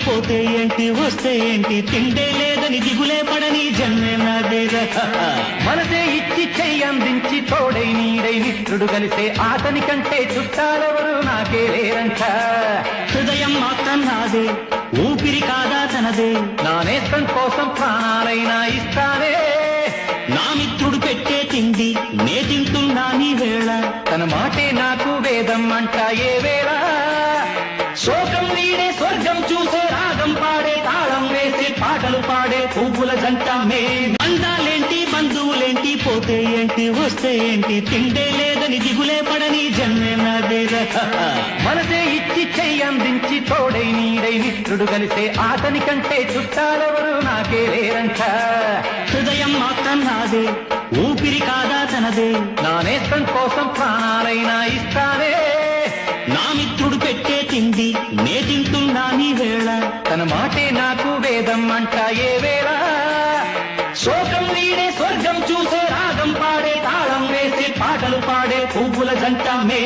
పోతే ఏంటి వస్తే ఏంటి తిండే లేదని దిగులే పడని జన్మే నాదేరా మనసే ఇచ్చి చెయ్యందించి తోడై నీడై మిత్రుడు కలిసే అతని కంటే చుట్టాలెవరు నాకే లేరంట హృదయం మాత్రం నాదే ఊపిరి కాదా తనదే నా నేస్తం కోసం ప్రాణాలైనా ఇస్తానే నా మిత్రుడు పెట్టే తిండి నే తింటున్నా నీ వేళ తన మాటే నాకు వేదం అంట ఏ వేళ శోకం వీడే స్వర్గం చూసే రాగం పాడే తాళం వేసి పాటలు పాడే పువ్వుల జంట మే బంధాలేంటి బంధువులేంటి పోతే ఏంటి వస్తే ఏంటి తిండే లేదని దిగులే పడని జన్మే నాదేరా మనసే ఇచ్చి చెయ్యందించి తోడై నీడై మిత్రుడు కలిసే అతని కంటే చుట్టాలెవరు నాకే లేరంట హృదయం మాత్రం నాదే ఊపిరి కాదా తనదే నా నేస్తం కోసం ప్రాణాలైనా ఇస్తానే నా మిత్రుడు పెట్టే తిండి నే తింటున్నా నీ వేళ తన మాటే నాకు వేదం అంట ఏ వేళ శోకం వీడే స్వర్గం చూసే రాగం పాడే తాళం వేసి పాటలు పాడే పువ్వుల జంట మే